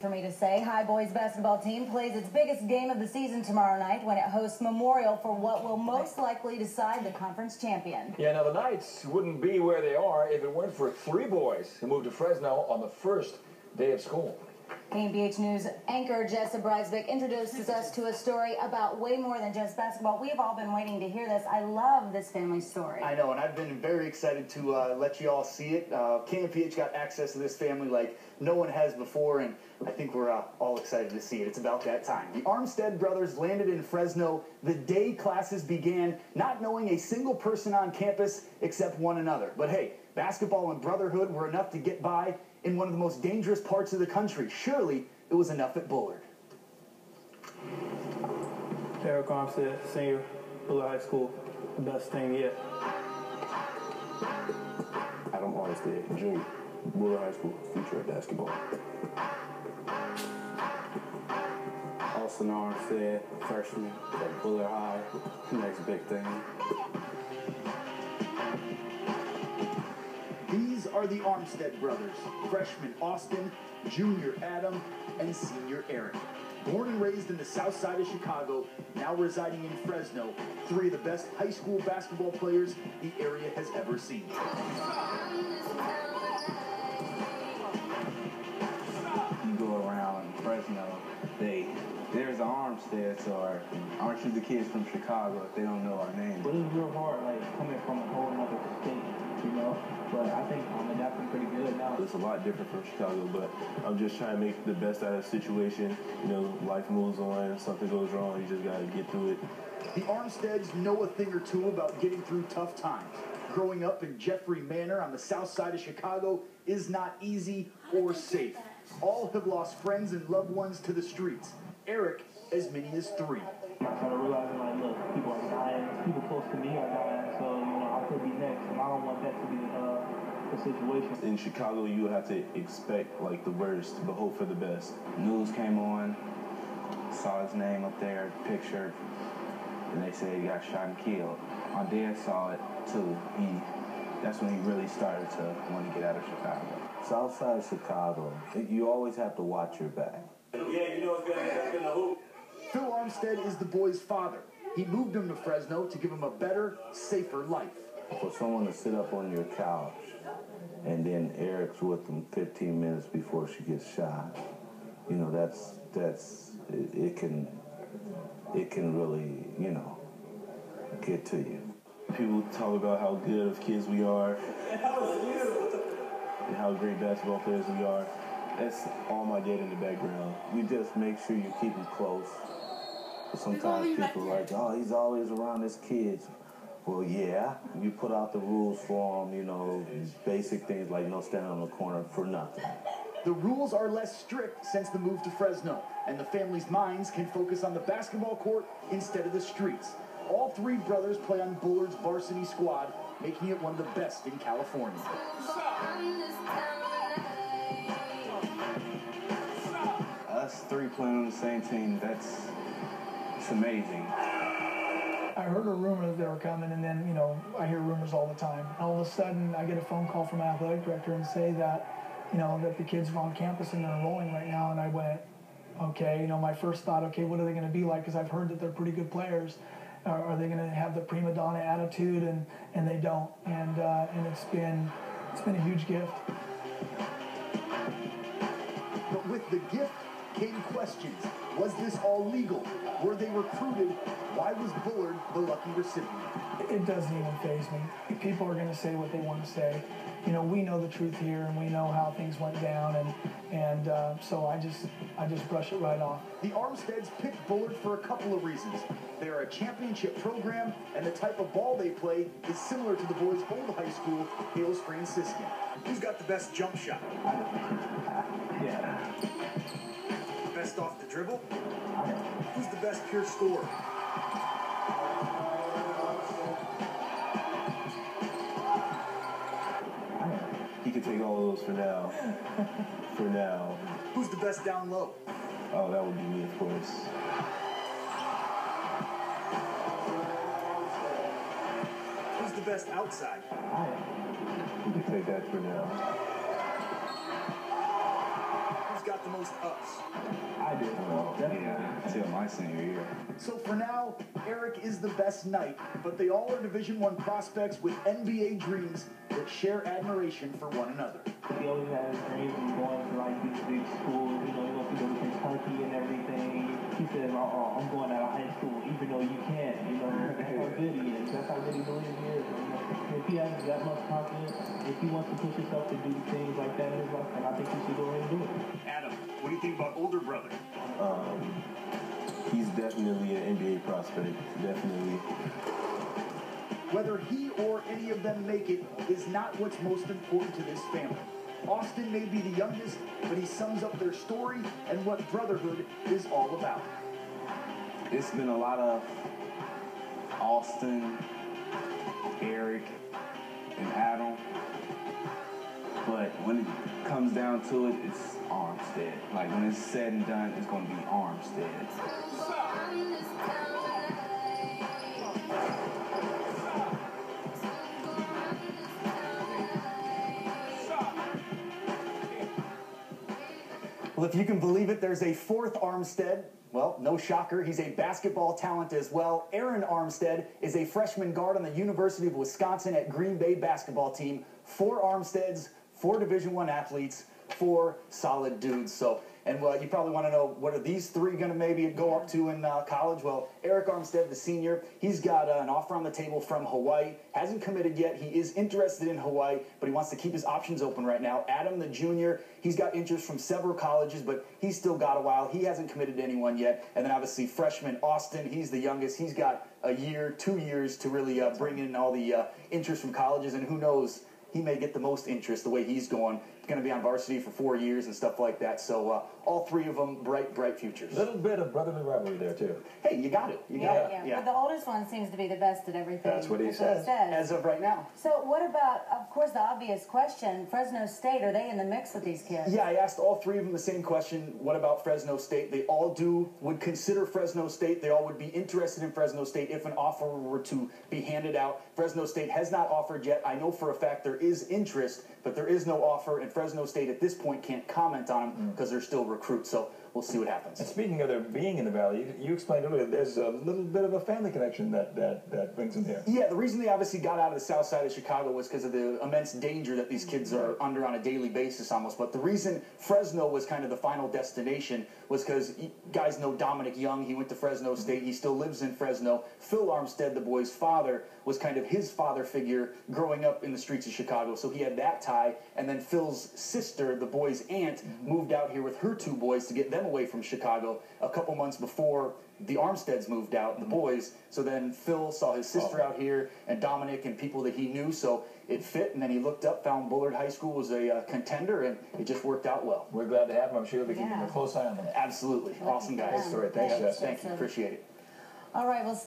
For me to say, High boys basketball team plays its biggest game of the season tomorrow night when it hosts Memorial for what will most likely decide the conference champion. Yeah, now the Knights wouldn't be where they are if it weren't for three boys who moved to Fresno on the first day of school. KMPH News anchor Jessa Breisbeck introduces us to a story about way more than just basketball. We've all been waiting to hear this. I love this family story. I know, and I've been very excited to let you all see it. KMPH got access to this family like no one has before, and I think we're all excited to see it. It's about that time. The Armstead brothers landed in Fresno the day classes began, not knowing a single person on campus except one another. But hey, basketball and brotherhood were enough to get by in one of the most dangerous parts of the country. Surely it was enough at Bullard. Aaric Armsteads, senior, Bullard High School, the best thing yet. Adam Armstead, junior, Bullard High School, future of basketball. Austin Armstead, freshman at Bullard High, next big thing. These are the Armstead brothers, freshman Austin, junior Adam, and senior Aaric. Born and raised in the south side of Chicago, now residing in Fresno, three of the best high school basketball players the area has ever seen. You go around Fresno, there's the Armsteads, or aren't you the kids from Chicago if they don't know our name? But it's real hard, like, coming from a whole other state, you know? But I think I'm adapting pretty good now. It's a lot different from Chicago, but I'm just trying to make the best out of the situation. You know, life moves on. If something goes wrong, you just got to get through it. The Armsteads know a thing or two about getting through tough times. Growing up in Jeffrey Manor on the south side of Chicago is not easy or safe. All have lost friends and loved ones to the streets. Aaric, as many as 3. I started realizing, like, look, people are dying. People close to me are dying, so, you know, I could be next, and I don't want that to be the situation. In Chicago, you have to expect, like, the worst, but hope for the best. News came on, saw his name up there, picture, and they said he got shot and killed. My dad saw it, too. That's when he really started to want to get out of Chicago. South side of Chicago, you always have to watch your back. Yeah, you know it's gonna hoop. Phil Armstead is the boy's father. He moved him to Fresno to give him a better, safer life. For someone to sit up on your couch and then Aaric's with them 15 minutes before she gets shot, you know, it can really, you know, get to you. People talk about how good of kids we are and how great basketball players we are. That's all my dad in the background. You just make sure you keep him close. Sometimes people are like, oh, he's always around his kids. Well, yeah, you put out the rules for him, you know, basic things like no standing on the corner for nothing. The rules are less strict since the move to Fresno, and the family's minds can focus on the basketball court instead of the streets. All 3 brothers play on Bullard's varsity squad, making it one of the best in California. Us 3 playing on the same team, it's amazing. I heard a rumor that they were coming, and then, you know, I hear rumors all the time. All of a sudden, I get a phone call from my athletic director and say that, you know, that the kids are on campus and they're enrolling right now, and I went, okay, you know, my first thought, okay, what are they going to be like? Because I've heard that they're pretty good players. Are they going to have the prima donna attitude? And they don't. And it's been a huge gift. But with the gift came questions. Was this all legal? Were they recruited? Why was Bullard the lucky recipient? It doesn't even faze me. People are going to say what they want to say. You know, we know the truth here, and we know how things went down, and so I just brush it right off. The Armsteads picked Bullard for a couple of reasons. They're a championship program, and the type of ball they play is similar to the boys' old high school, Hales Franciscan. Who's got the best jump shot? Yeah. Best off the dribble? Who's the best pure scorer? He can take all of those for now. For now. Who's the best down low? Oh, that would be me, of course. Who's the best outside? He can take that for now. who's got the most ups? I did. Yeah, until my senior year. So for now, Aaric is the best Knight, but they all are Division I prospects with NBA dreams that share admiration for one another. He always has dreams of going to like these big schools, you know, he wants to go to Kentucky and everything. He says, I'm going out of high school, even though you can't, you know, that's how good he is. That's how good he believes he is. And if he has that much confidence, if he wants to push himself to do things like that in his life, then I think he should go ahead and do it. Adam, what do you think about older brother? He's definitely an NBA prospect, definitely. Whether he or any of them make it is not what's most important to this family. Austin may be the youngest, but he sums up their story and what brotherhood is all about. It's been a lot of Austin, Aaric, and Adam. But when it comes down to it, it's Armstead. Like, when it's said and done, it's going to be Armstead. Well, if you can believe it, there's a fourth Armstead. Well, no shocker, he's a basketball talent as well. Aaron Armstead is a freshman guard on the University of Wisconsin at Green Bay basketball team. 4 Armsteads, 4 Division I athletes, 4 solid dudes. So, and you probably want to know, what are these 3 going to maybe go up to in college? Well, Aaric Armstead, the senior, he's got an offer on the table from Hawaii. Hasn't committed yet. He is interested in Hawaii, but he wants to keep his options open right now. Adam, the junior, he's got interest from several colleges, but he's still got a while. He hasn't committed to anyone yet. And then obviously freshman Austin, he's the youngest. He's got a year, 2 years to really bring in all the interest from colleges, and who knows, he may get the most interest the way he's going. He's going to be on varsity for 4 years and stuff like that. So all 3 of them, bright futures. A little bit of brotherly rivalry there, too. Hey, you got it. You got it. But the oldest one seems to be the best at everything. That's what he says. As of right now. So what about, of course, the obvious question, Fresno State, are they in the mix with these kids? Yeah, I asked all 3 of them the same question. What about Fresno State? They all would consider Fresno State. They all would be interested in Fresno State if an offer were to be handed out. Fresno State has not offered yet. I know for a fact there is interest, but there is no offer, and Fresno State at this point can't comment on them because they're still recruits. So we'll see what happens. And speaking of their being in the Valley, you explained earlier there's a little bit of a family connection that brings them here. Yeah, the reason they obviously got out of the south side of Chicago was because of the immense danger that these kids are under on a daily basis almost. But the reason Fresno was kind of the final destination was because guys know Dominic Young. He went to Fresno State. He still lives in Fresno. Phil Armstead, the boy's father, was kind of his father figure growing up in the streets of Chicago. So he had that tie. And then Phil's sister, the boy's aunt, moved out here with her 2 boys to get them away from Chicago a couple months before the Armsteads moved out, the boys. So then Phil saw his sister out here and Dominic and people that he knew. So it fit, and then he looked up, found Bullard High School was a contender, and it just worked out well. We're glad to have him. I'm sure we can keep a close eye on them. Absolutely. Awesome guys. Great story. Thanks, Jess. Thank you. Appreciate it. All right, well.